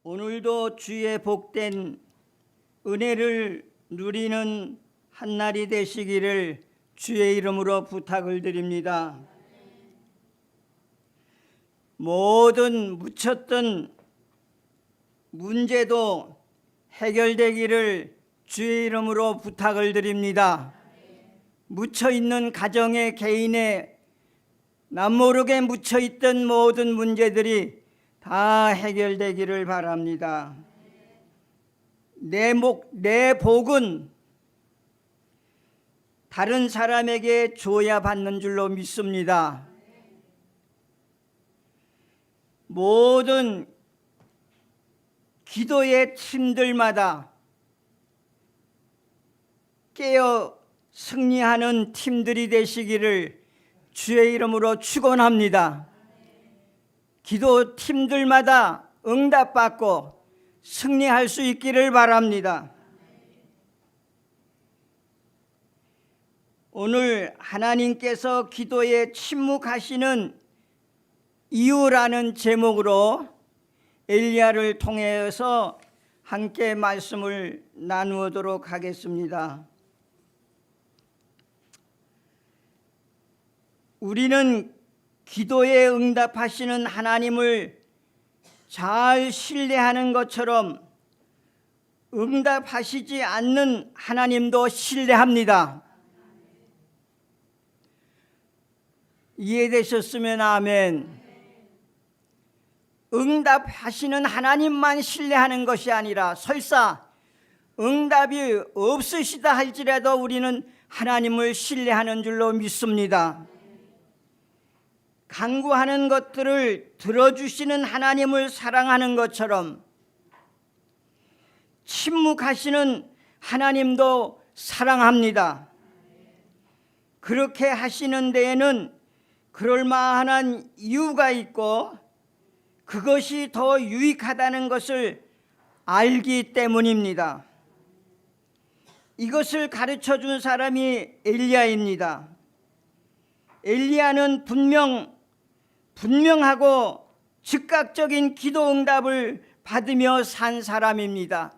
오늘도 주의 복된 은혜를 누리는 한날이 되시기를 주의 이름으로 부탁을 드립니다. 모든 묻혔던 문제도 해결되기를 주의 이름으로 부탁을 드립니다. 묻혀있는 가정의 개인의 남모르게 묻혀있던 모든 문제들이 다 해결되기를 바랍니다. 내 복은 다른 사람에게 줘야 받는 줄로 믿습니다. 모든 기도의 팀들마다 깨어 승리하는 팀들이 되시기를 주의 이름으로 축원합니다. 기도 팀들마다 응답받고 승리할 수 있기를 바랍니다. 오늘 하나님께서 기도에 침묵하시는 이유라는 제목으로 엘리야를 통해서 함께 말씀을 나누도록 하겠습니다. 우리는 기도에 응답하시는 하나님을 잘 신뢰하는 것처럼 응답하시지 않는 하나님도 신뢰합니다. 이해되셨으면 아멘. 응답하시는 하나님만 신뢰하는 것이 아니라 설사 응답이 없으시다 할지라도 우리는 하나님을 신뢰하는 줄로 믿습니다. 간구하는 것들을 들어주시는 하나님을 사랑하는 것처럼 침묵하시는 하나님도 사랑합니다. 그렇게 하시는 데에는 그럴만한 이유가 있고 그것이 더 유익하다는 것을 알기 때문입니다. 이것을 가르쳐준 사람이 엘리야입니다. 엘리야는 분명하고 즉각적인 기도 응답을 받으며 산 사람입니다.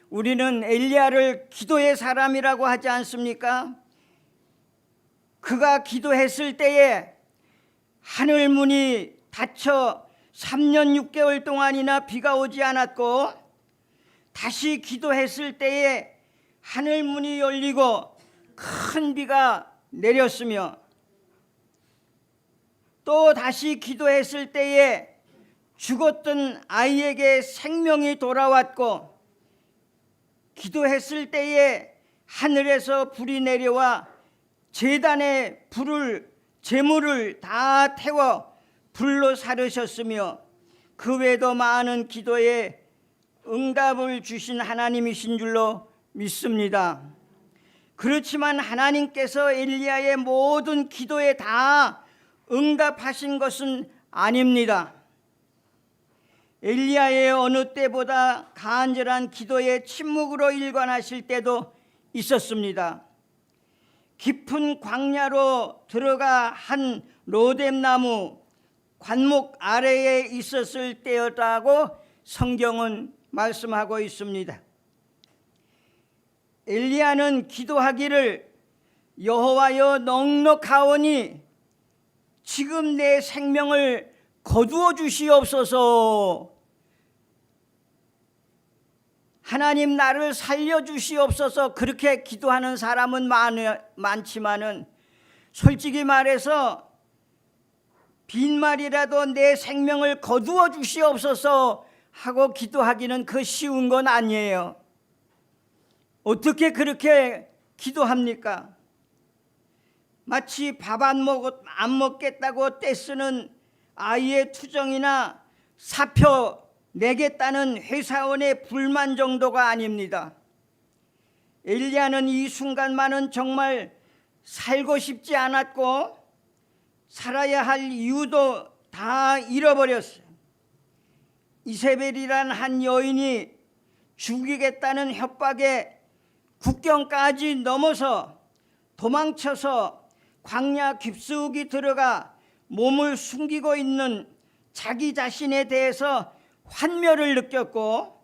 우리는 엘리야를 기도의 사람이라고 하지 않습니까? 그가 기도했을 때에 하늘 문이 닫혀 3년 6개월 동안이나 비가 오지 않았고 다시 기도했을 때에 하늘 문이 열리고 큰 비가 내렸으며 또 다시 기도했을 때에 죽었던 아이에게 생명이 돌아왔고 기도했을 때에 하늘에서 불이 내려와 제단에 재물을 다 태워 불로 사르셨으며 그 외에도 많은 기도에 응답을 주신 하나님이신 줄로 믿습니다. 그렇지만 하나님께서 엘리야의 모든 기도에 다 응답하신 것은 아닙니다. 엘리야의 어느 때보다 간절한 기도에 침묵으로 일관하실 때도 있었습니다. 깊은 광야로 들어가 한 로뎀나무 관목 아래에 있었을 때였다고 성경은 말씀하고 있습니다. 엘리야는 기도하기를 여호와여 넉넉하오니 지금 내 생명을 거두어 주시옵소서. 하나님 나를 살려주시옵소서. 그렇게 기도하는 사람은 많지만은 솔직히 말해서 빈말이라도 내 생명을 거두어 주시옵소서 하고 기도하기는 그 쉬운 건 아니에요. 어떻게 그렇게 기도합니까? 마치 밥 안 먹겠다고 떼쓰는 아이의 투정이나 사표 내겠다는 회사원의 불만 정도가 아닙니다. 엘리야는 이 순간만은 정말 살고 싶지 않았고 살아야 할 이유도 다 잃어버렸어요. 이세벨이란 한 여인이 죽이겠다는 협박에 국경까지 넘어서 도망쳐서 광야 깊숙이 들어가 몸을 숨기고 있는 자기 자신에 대해서 환멸을 느꼈고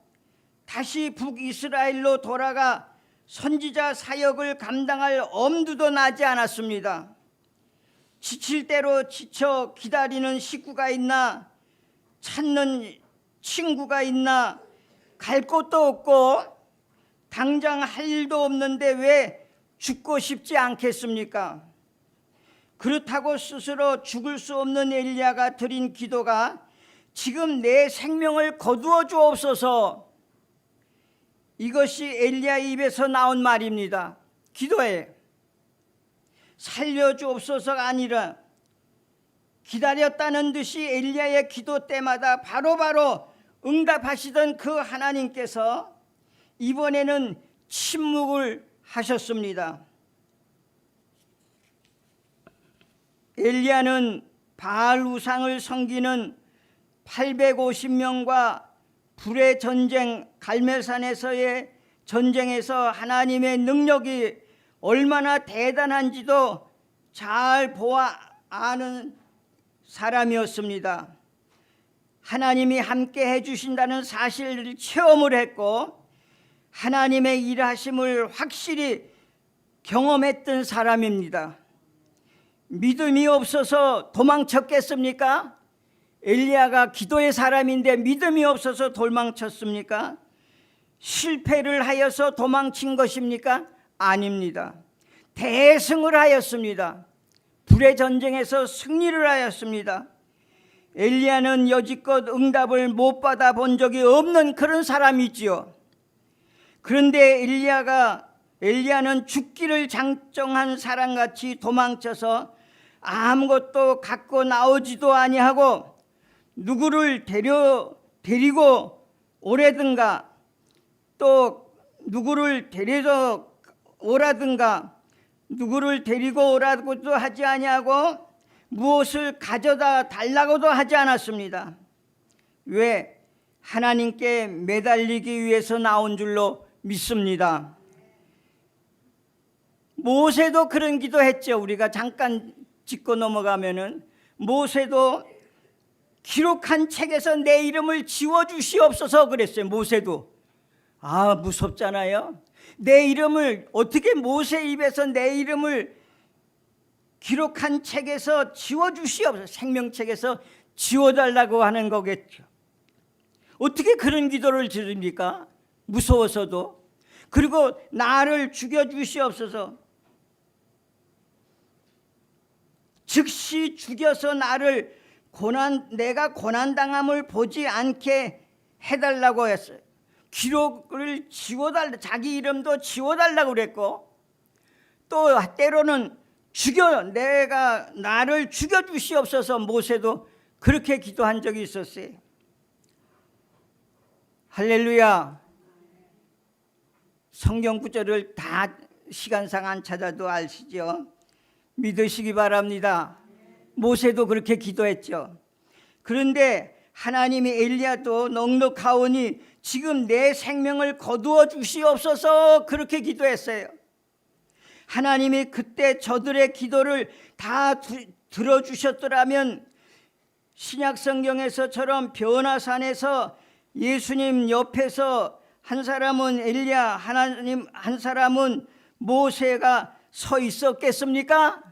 다시 북이스라엘로 돌아가 선지자 사역을 감당할 엄두도 나지 않았습니다. 지칠 대로 지쳐 기다리는 식구가 있나, 찾는 친구가 있나, 갈 곳도 없고 당장 할 일도 없는데 왜 죽고 싶지 않겠습니까? 그렇다고 스스로 죽을 수 없는 엘리야가 드린 기도가 지금 내 생명을 거두어 주옵소서, 이것이 엘리야 입에서 나온 말입니다. 기도에 살려주옵소서가 아니라 기다렸다는 듯이 엘리야의 기도 때마다 바로바로 응답하시던 그 하나님께서 이번에는 침묵을 하셨습니다. 엘리야는 바알 우상을 섬기는 850명과 불의 전쟁, 갈멜산에서의 전쟁에서 하나님의 능력이 얼마나 대단한지도 잘 보아 아는 사람이었습니다. 하나님이 함께 해주신다는 사실을 체험을 했고 하나님의 일하심을 확실히 경험했던 사람입니다. 믿음이 없어서 도망쳤겠습니까? 엘리야가 기도의 사람인데 믿음이 없어서 도망쳤습니까? 실패를 하여서 도망친 것입니까? 아닙니다. 대승을 하였습니다. 불의 전쟁에서 승리를 하였습니다. 엘리야는 여지껏 응답을 못 받아본 적이 없는 그런 사람이지요. 그런데 엘리야는 죽기를 작정한 사람같이 도망쳐서 아무것도 갖고 나오지도 아니하고 누구를 데리고 오라든가 또 누구를 데려서 오라든가 누구를 데리고 오라고도 하지 아니하고 무엇을 가져다 달라고도 하지 않았습니다. 왜? 하나님께 매달리기 위해서 나온 줄로 믿습니다. 모세도 그런 기도했죠. 우리가 잠깐 짚고 넘어가면은 모세도 기록한 책에서 내 이름을 지워주시옵소서 그랬어요. 모세도. 무섭잖아요. 내 이름을 어떻게 모세 입에서 내 이름을 기록한 책에서 지워주시옵소서, 생명책에서 지워달라고 하는 거겠죠. 어떻게 그런 기도를 드립니까? 무서워서도. 그리고 나를 죽여주시옵소서, 즉시 죽여서 나를 내가 고난당함을 보지 않게 해달라고 했어요. 기록을 지워달라, 자기 이름도 지워달라고 그랬고 또 때로는 나를 죽여주시옵소서, 모세도 그렇게 기도한 적이 있었어요. 할렐루야. 성경 구절을 다 시간상 안 찾아도 아시죠? 믿으시기 바랍니다. 모세도 그렇게 기도했죠. 그런데 하나님이 엘리야도 넉넉하오니 지금 내 생명을 거두어 주시옵소서 그렇게 기도했어요. 하나님이 그때 저들의 기도를 다 들어주셨더라면 신약 성경에서처럼 변화산에서 예수님 옆에서 한 사람은 엘리야, 하나님 한 사람은 모세가 서 있었겠습니까?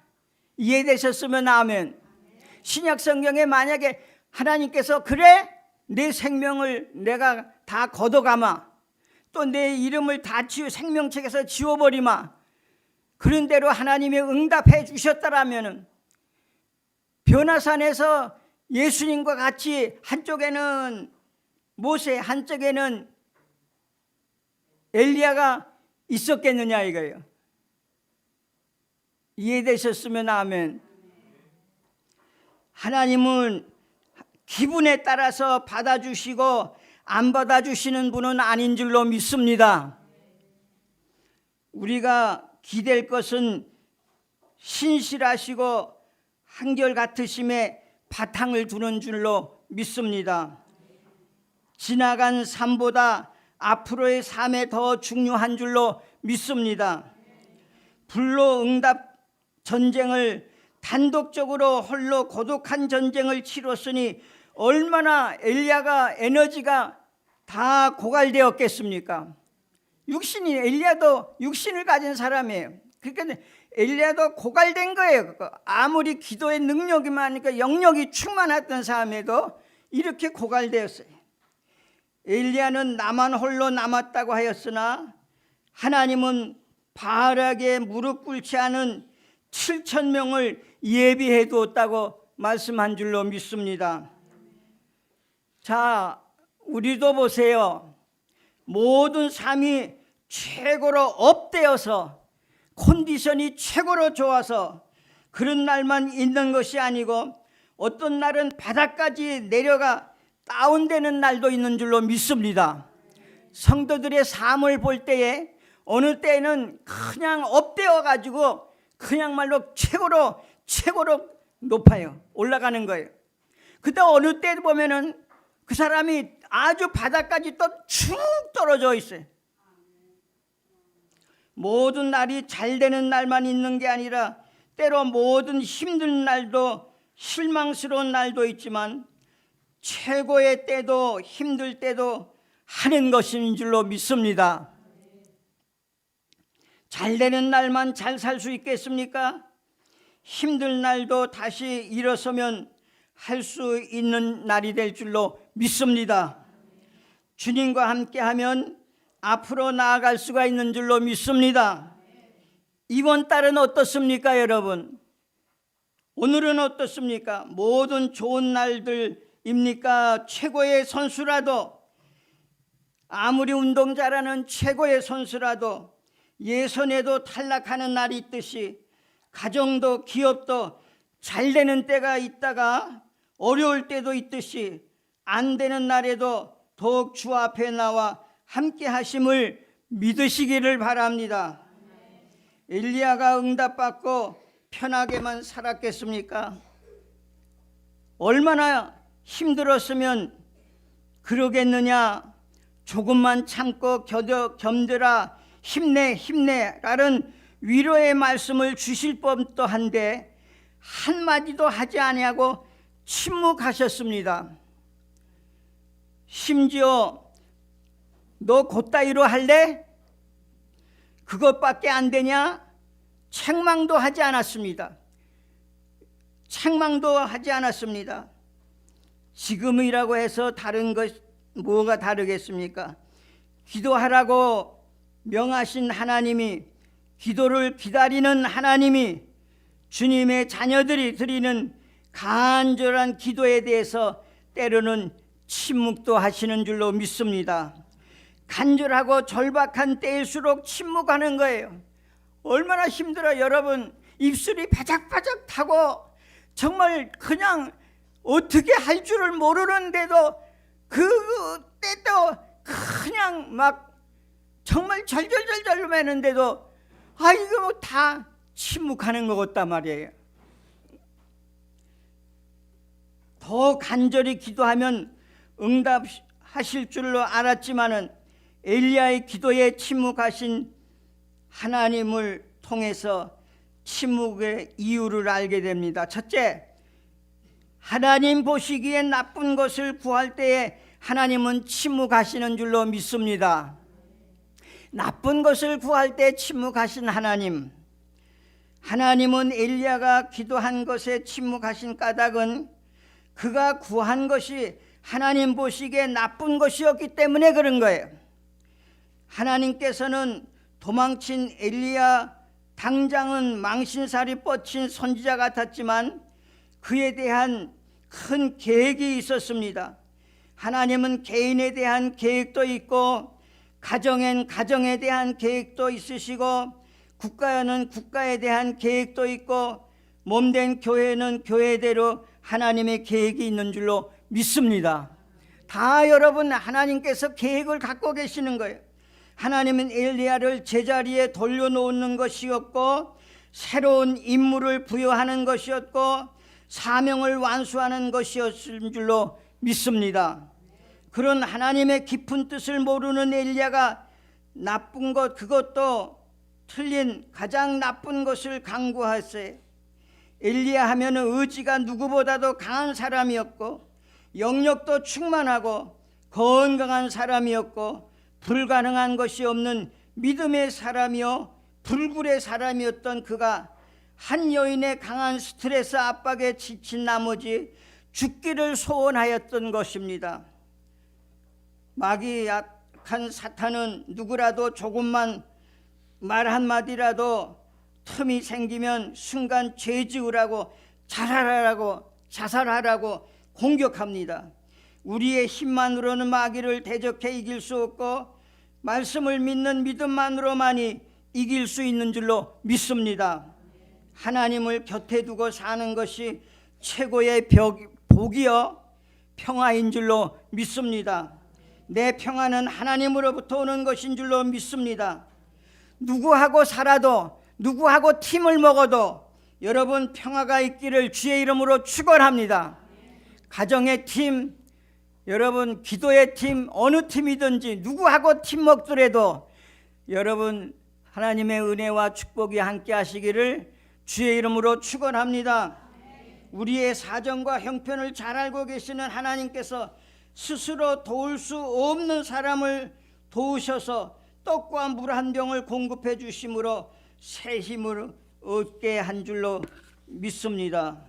이해되셨으면 아멘. 신약 성경에 만약에 하나님께서 그래? 내 생명을 내가 다 걷어가마, 또 내 이름을 다 생명책에서 지워버리마, 그런 대로 하나님이 응답해 주셨다라면 변화산에서 예수님과 같이 한쪽에는 모세, 한쪽에는 엘리야가 있었겠느냐 이거예요. 이해되셨으면 아멘. 하나님은 기분에 따라서 받아주시고 안 받아주시는 분은 아닌 줄로 믿습니다. 우리가 기댈 것은 신실하시고 한결같으심에 바탕을 두는 줄로 믿습니다. 지나간 삶보다 앞으로의 삶에 더 중요한 줄로 믿습니다. 불로 응답 전쟁을 단독적으로 홀로 고독한 전쟁을 치렀으니 얼마나 엘리야가 에너지가 다 고갈되었겠습니까? 엘리야도 육신을 가진 사람이에요. 그러니까 엘리야도 고갈된 거예요. 아무리 기도의 능력이 많으니까 영역이 충만했던 사람에도 이렇게 고갈되었어요. 엘리야는 나만 홀로 남았다고 하였으나 하나님은 바알에게 무릎 꿇지 않은 7,000명을 예비해 두었다고 말씀한 줄로 믿습니다. 자, 우리도 보세요. 모든 삶이 최고로 업되어서 컨디션이 최고로 좋아서 그런 날만 있는 것이 아니고 어떤 날은 바닥까지 내려가 다운되는 날도 있는 줄로 믿습니다. 성도들의 삶을 볼 때에 어느 때는 그냥 업되어 가지고 그냥 말로 최고로 높아요. 올라가는 거예요. 그때 어느 때 보면은 그 사람이 아주 바닥까지 또 쭉 떨어져 있어요. 모든 날이 잘 되는 날만 있는 게 아니라 때로 모든 힘든 날도 실망스러운 날도 있지만 최고의 때도 힘들 때도 하는 것인 줄로 믿습니다. 잘 되는 날만 잘 살 수 있겠습니까? 힘들 날도 다시 일어서면 할 수 있는 날이 될 줄로 믿습니다. 주님과 함께하면 앞으로 나아갈 수가 있는 줄로 믿습니다. 이번 달은 어떻습니까, 여러분? 오늘은 어떻습니까? 모든 좋은 날들입니까? 최고의 선수라도, 아무리 운동자라는 최고의 선수라도 예선에도 탈락하는 날이 있듯이 가정도 기업도 잘 되는 때가 있다가 어려울 때도 있듯이 안 되는 날에도 더욱 주 앞에 나와 함께 하심을 믿으시기를 바랍니다. 엘리야가 응답받고 편하게만 살았겠습니까? 얼마나 힘들었으면 그러겠느냐. 조금만 참고 견뎌라, 힘내라는 위로의 말씀을 주실 법도 한데 한마디도 하지 아니하고 침묵하셨습니다. 심지어 너 곧다이로 할래? 그것밖에 안 되냐? 책망도 하지 않았습니다. 지금이라고 해서 다른 것 뭐가 다르겠습니까? 기도하라고 명하신 하나님이, 기도를 기다리는 하나님이 주님의 자녀들이 드리는 간절한 기도에 대해서 때로는 침묵도 하시는 줄로 믿습니다. 간절하고 절박한 때일수록 침묵하는 거예요. 얼마나 힘들어요, 여러분. 입술이 바짝바짝 타고 정말 그냥 어떻게 할 줄을 모르는데도 그 때도 그냥 막 정말 절절절절 매는데도 이거 다 침묵하는 것 같단 말이에요. 더 간절히 기도하면 응답하실 줄로 알았지만은 엘리야의 기도에 침묵하신 하나님을 통해서 침묵의 이유를 알게 됩니다. 첫째, 하나님 보시기에 나쁜 것을 구할 때에 하나님은 침묵하시는 줄로 믿습니다. 나쁜 것을 구할 때 침묵하신 하나님은 엘리야가 기도한 것에 침묵하신 까닭은 그가 구한 것이 하나님 보시기에 나쁜 것이었기 때문에 그런 거예요. 하나님께서는 도망친 엘리야 당장은 망신살이 뻗친 선지자 같았지만 그에 대한 큰 계획이 있었습니다. 하나님은 개인에 대한 계획도 있고 가정엔 가정에 대한 계획도 있으시고 국가에는 국가에 대한 계획도 있고 몸된 교회는 교회대로 하나님의 계획이 있는 줄로 믿습니다. 다 여러분 하나님께서 계획을 갖고 계시는 거예요. 하나님은 엘리야를 제자리에 돌려놓는 것이었고 새로운 임무를 부여하는 것이었고 사명을 완수하는 것이었을 줄로 믿습니다. 그런 하나님의 깊은 뜻을 모르는 엘리야가 나쁜 것, 그것도 틀린 가장 나쁜 것을 강구하세요. 엘리야 하면 의지가 누구보다도 강한 사람이었고 영력도 충만하고 건강한 사람이었고 불가능한 것이 없는 믿음의 사람이요 불굴의 사람이었던 그가 한 여인의 강한 스트레스 압박에 지친 나머지 죽기를 소원하였던 것입니다. 마귀 약한 사탄은 누구라도 조금만 말 한마디라도 틈이 생기면 순간 죄 지으라고 자살하라고 공격합니다. 우리의 힘만으로는 마귀를 대적해 이길 수 없고 말씀을 믿는 믿음만으로만이 이길 수 있는 줄로 믿습니다. 하나님을 곁에 두고 사는 것이 최고의 복이요 평화인 줄로 믿습니다. 내 평화는 하나님으로부터 오는 것인 줄로 믿습니다. 누구하고 살아도 누구하고 팀을 먹어도 여러분 평화가 있기를 주의 이름으로 축원합니다. 가정의 팀, 여러분 기도의 팀, 어느 팀이든지 누구하고 팀 먹더라도 여러분 하나님의 은혜와 축복이 함께 하시기를 주의 이름으로 축원합니다. 우리의 사정과 형편을 잘 알고 계시는 하나님께서 스스로 도울 수 없는 사람을 도우셔서 떡과 물 한 병을 공급해 주심으로 새 힘을 얻게 한 줄로 믿습니다.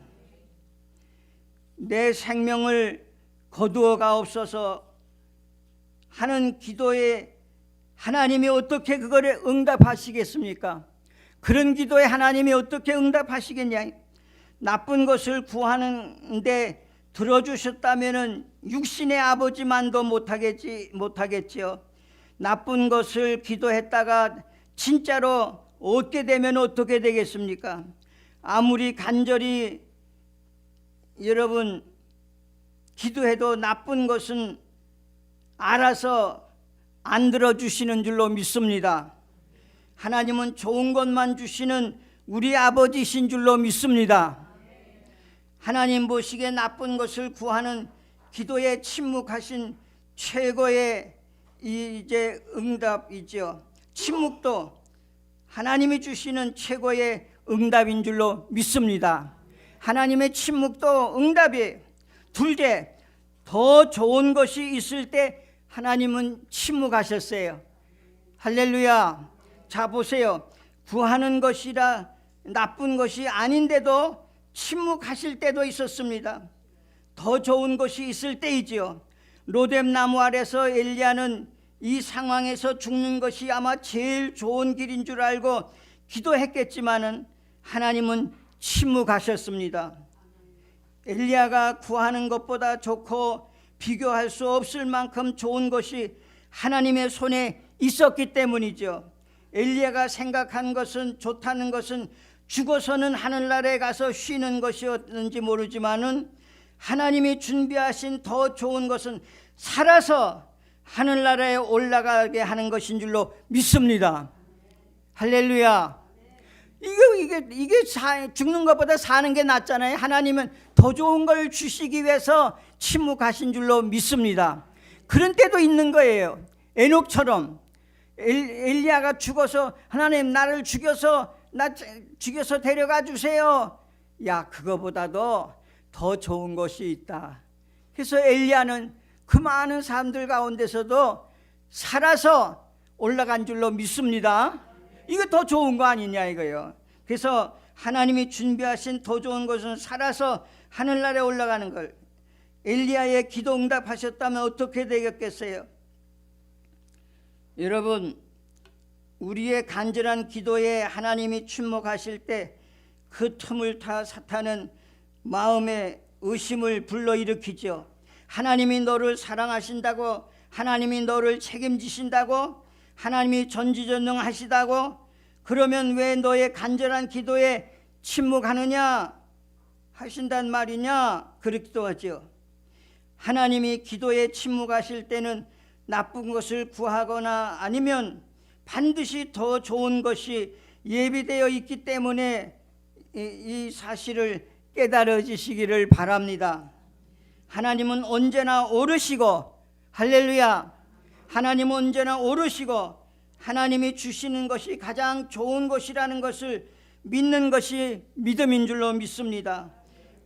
내 생명을 거두어 가옵소서 하는 기도에 하나님이 어떻게 그거를 응답하시겠습니까? 그런 기도에 하나님이 어떻게 응답하시겠냐? 나쁜 것을 구하는데 들어주셨다면 육신의 아버지만도 못하겠지요. 나쁜 것을 기도했다가 진짜로 얻게 되면 어떻게 되겠습니까? 아무리 간절히 여러분 기도해도 나쁜 것은 알아서 안 들어주시는 줄로 믿습니다. 하나님은 좋은 것만 주시는 우리 아버지신 줄로 믿습니다. 하나님 보시기에 나쁜 것을 구하는 기도에 침묵하신 최고의 이제 응답이죠. 침묵도 하나님이 주시는 최고의 응답인 줄로 믿습니다. 하나님의 침묵도 응답이에요. 둘째, 더 좋은 것이 있을 때 하나님은 침묵하셨어요. 할렐루야. 자 보세요. 구하는 것이라 나쁜 것이 아닌데도 침묵하실 때도 있었습니다. 더 좋은 것이 있을 때이지요. 로뎀나무 아래서 엘리야는 이 상황에서 죽는 것이 아마 제일 좋은 길인 줄 알고 기도했겠지만은 하나님은 침묵하셨습니다. 엘리야가 구하는 것보다 좋고 비교할 수 없을 만큼 좋은 것이 하나님의 손에 있었기 때문이죠. 엘리야가 생각한 것은 좋다는 것은 죽어서는 하늘나라에 가서 쉬는 것이었는지 모르지만은 하나님이 준비하신 더 좋은 것은 살아서 하늘나라에 올라가게 하는 것인 줄로 믿습니다. 할렐루야. 이게 죽는 것보다 사는 게 낫잖아요. 하나님은 더 좋은 걸 주시기 위해서 침묵하신 줄로 믿습니다. 그런 때도 있는 거예요. 에녹처럼 엘리야가 죽어서 하나님 나를 죽여서 데려가 주세요. 야, 그거보다도 더 좋은 것이 있다. 그래서 엘리야는 그 많은 사람들 가운데서도 살아서 올라간 줄로 믿습니다. 이거 더 좋은 거 아니냐 이거요. 그래서 하나님이 준비하신 더 좋은 것은 살아서 하늘나라에 올라가는 걸. 엘리야의 기도 응답하셨다면 어떻게 되겠겠어요? 여러분, 우리의 간절한 기도에 하나님이 침묵하실 때 그 틈을 타 사탄은 마음에 의심을 불러일으키죠. 하나님이 너를 사랑하신다고, 하나님이 너를 책임지신다고, 하나님이 전지전능하시다고, 그러면 왜 너의 간절한 기도에 침묵하느냐 하신단 말이냐, 그렇기도 하죠. 하나님이 기도에 침묵하실 때는 나쁜 것을 구하거나 아니면 반드시 더 좋은 것이 예비되어 있기 때문에 이 사실을 깨달아지시기를 바랍니다. 하나님은 언제나 오르시고, 할렐루야, 하나님은 언제나 오르시고 하나님이 주시는 것이 가장 좋은 것이라는 것을 믿는 것이 믿음인 줄로 믿습니다.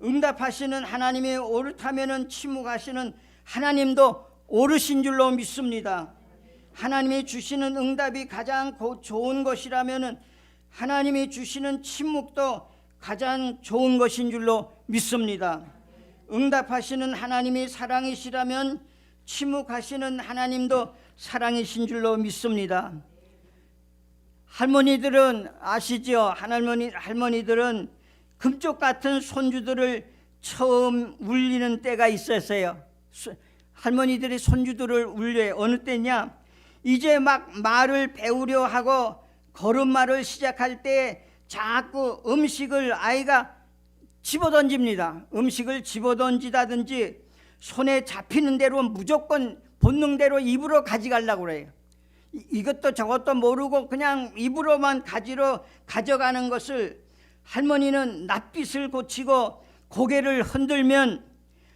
응답하시는 하나님이 옳다면은 침묵하시는 하나님도 옳으신 줄로 믿습니다. 하나님이 주시는 응답이 가장 좋은 것이라면은 하나님이 주시는 침묵도 가장 좋은 것인 줄로 믿습니다. 응답하시는 하나님이 사랑이시라면 침묵하시는 하나님도 사랑이신 줄로 믿습니다. 할머니들은 아시죠? 할머니들은 금쪽 같은 손주들을 처음 울리는 때가 있었어요. 할머니들이 손주들을 울려요. 어느 때냐? 이제 막 말을 배우려 하고 걸음마를 시작할 때 자꾸 음식을 아이가 집어던집니다. 음식을 집어던지다든지 손에 잡히는 대로 무조건 본능대로 입으로 가져가려고 그래요. 이것도 저것도 모르고 그냥 입으로만 가져가는 것을 할머니는 낯빛을 고치고 고개를 흔들면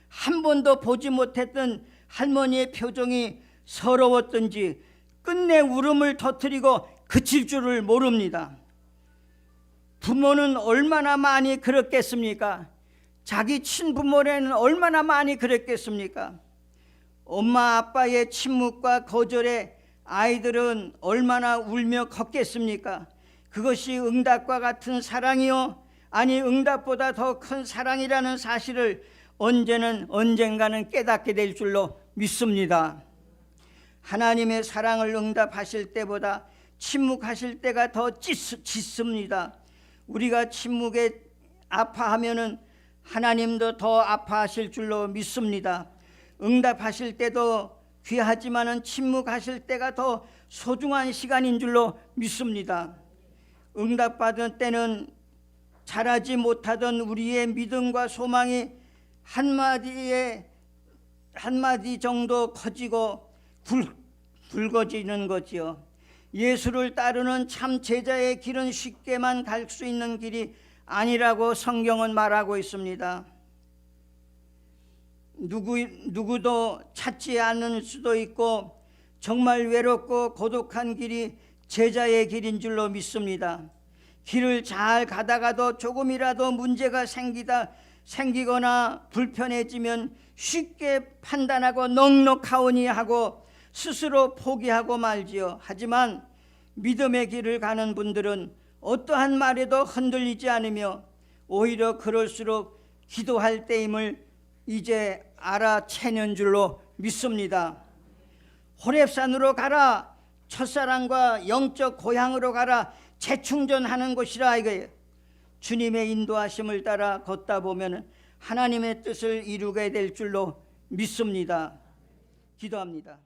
한 번도 보지 못했던 할머니의 표정이 서러웠던지 끝내 울음을 터뜨리고 그칠 줄을 모릅니다. 부모는 얼마나 많이 그랬겠습니까? 자기 친부모는 얼마나 많이 그랬겠습니까? 엄마 아빠의 침묵과 거절에 아이들은 얼마나 울며 걷겠습니까? 그것이 응답과 같은 사랑이요? 아니 응답보다 더 큰 사랑이라는 사실을 언젠가는 깨닫게 될 줄로 믿습니다. 하나님의 사랑을 응답하실 때보다 침묵하실 때가 더 짙습니다. 우리가 침묵에 아파하면은 하나님도 더 아파하실 줄로 믿습니다. 응답하실 때도 귀하지만은 침묵하실 때가 더 소중한 시간인 줄로 믿습니다. 응답받은 때는 자라지 못하던 우리의 믿음과 소망이 한마디 정도 커지고 굵어지는 거지요. 예수를 따르는 참 제자의 길은 쉽게만 갈 수 있는 길이 아니라고 성경은 말하고 있습니다. 누구도 찾지 않을 수도 있고 정말 외롭고 고독한 길이 제자의 길인 줄로 믿습니다. 길을 잘 가다가도 조금이라도 문제가 생기거나 불편해지면 쉽게 판단하고 넉넉하오니 하고 스스로 포기하고 말지요. 하지만 믿음의 길을 가는 분들은 어떠한 말에도 흔들리지 않으며 오히려 그럴수록 기도할 때임을 이제 알아채는 줄로 믿습니다. 호렙산으로 가라, 첫사랑과 영적 고향으로 가라, 재충전하는 곳이라 이거예요. 주님의 인도하심을 따라 걷다 보면 하나님의 뜻을 이루게 될 줄로 믿습니다. 기도합니다.